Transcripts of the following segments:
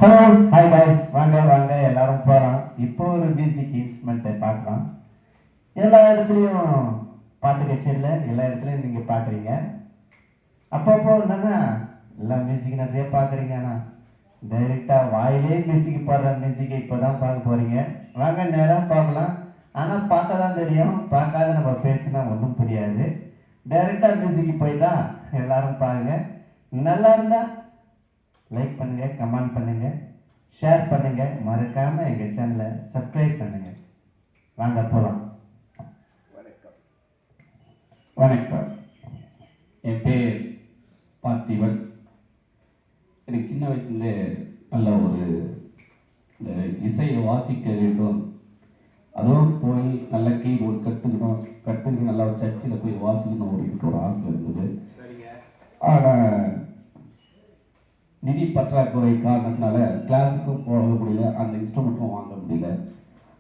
Hello hi guys, வாங்க வாங்க எல்லாரும் போகலாம். இப்போ ஒரு மியூசிக் இன்ஸ்ட்ருமெண்ட்டை பார்க்கலாம். எல்லா இடத்துலையும் பாட்டு கச்சேரியில் எல்லா இடத்துலையும் நீங்கள் பார்க்குறீங்க. அப்பப்போ என்னன்னா எல்லா மியூசிக் நிறைய பார்க்குறீங்க. ஆனால் டைரெக்டாக வாயிலே மியூசிக் பாடுற மியூசிக்கை இப்போ தான் பார்க்க போகிறீங்க. வாங்க நேராக பார்க்கலாம். ஆனால் பார்த்தா தான் தெரியும், பார்க்காத நம்ம பேசினா ஒன்றும் புரியாது. டைரெக்டாக மியூசிக்கு போயிட்டா எல்லாரும் பாருங்கள். நல்லா இருந்தால் லைக் பண்ணுங்க, கமெண்ட் பண்ணுங்க, ஷேர் பண்ணுங்க, மறக்காம எங்க சேனலை சப்ஸ்கிரைப் பண்ணுங்க. வாங்க போலாம். வணக்கம். வணக்கம். என் பேர் பார்த்திபன். எனக்கு சின்ன வயசுலேருந்தே நல்ல ஒரு இந்த இசையை வாசிக்க வேண்டும், அதுவும் போய் நல்ல கீபோர்டு கற்றுக்கணும், நல்லா ஒரு சர்ச்சில் போய் வாசிக்கணும் எனக்கு ஒரு ஆசை இருந்தது. ஆனால் நிதி பற்றாக்குறை காரணத்தினால கிளாஸுக்கும் போக முடியல, அந்த இன்ஸ்ட்ருமெண்ட்டும் வாங்க முடியல.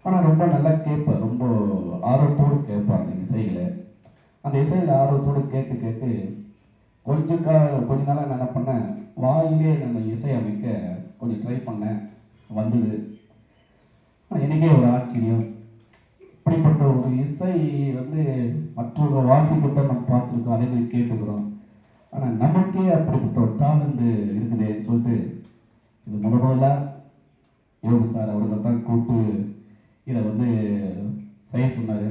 ஆனால் ரொம்ப நல்லா கேட்பேன், ரொம்ப ஆர்வத்தோடு கேட்பேன் அந்த இசையில் ஆர்வத்தோடு கேட்டு கொஞ்ச நாளாக நான் என்ன பண்ணேன், வாயிலே நம்ம இசை அமைக்க கொஞ்சம் ட்ரை பண்ணேன், வந்தது. ஆனால் எனக்கே ஒரு ஆச்சரியம், இப்படிப்பட்ட ஒரு இசை மற்றவங்க வாசிக்கத்தான் நம்ம பார்த்துருக்கோம், அதே மாதிரி கேட்டுக்கிறோம். ஆனால் நமக்கே அப்படிப்பட்ட ஒரு தாளந்து இருக்குதுன்னு சொல்லிட்டு இது முதல்ல யோகு சார் அவர்கள் தான் கூப்பிட்டு இதை செய்ய சொன்னார்.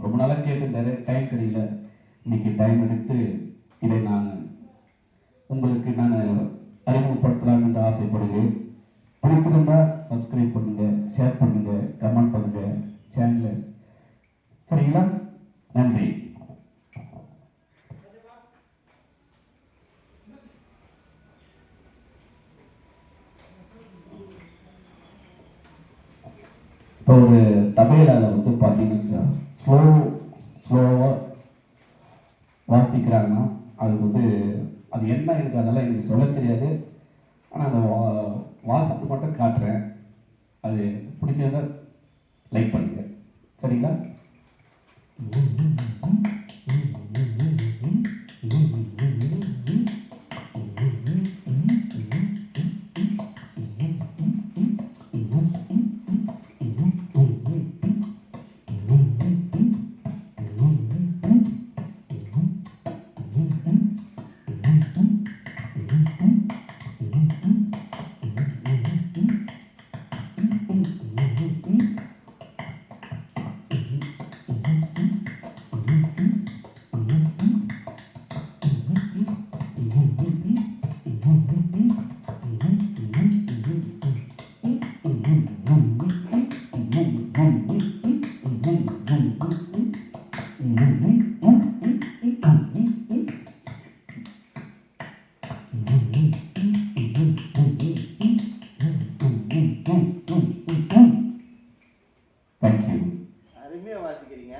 ரொம்ப நாளாக கேட்டுருந்தாரு, டைம் கிடைக்கல. இன்னைக்கு டைம் எடுத்து இதை உங்களுக்கு நான் அறிமுகப்படுத்தலாம் என்று ஆசைப்படுகிறேன். பிடித்திருந்தால் சப்ஸ்கிரைப் பண்ணுங்க, ஷேர் பண்ணுங்க, கமெண்ட் பண்ணுங்க சேனலை. சரிங்களா? நன்றி. இப்போ ஒரு தபேலால பார்த்தீங்கன்னா ஸ்லோவாக வாசிக்கிறாங்கன்னா அதுக்கு அது என்ன அதெல்லாம் எனக்கு சொல்ல தெரியாது. ஆனால் அந்த வாசித்து மட்டும் காட்டுறேன். அது பிடிச்சிருந்தா லைக் பண்ணுங்க. சரிங்களா? அருமையாக வாசிக்கிறீங்க.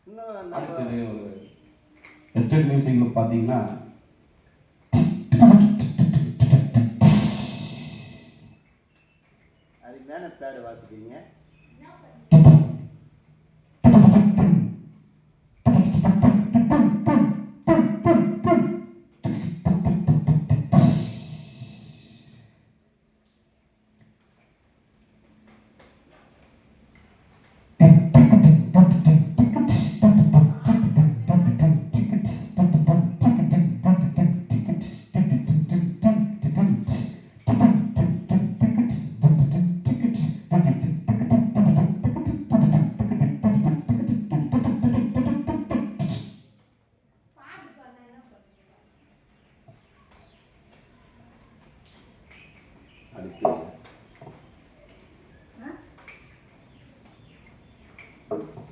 இன்னும் அடுத்தது வெஸ்டர்ன் மியூசிக்ல பார்த்தீங்கன்னா அருமையான பேடு வாசிக்கிறீங்க. அடுத்து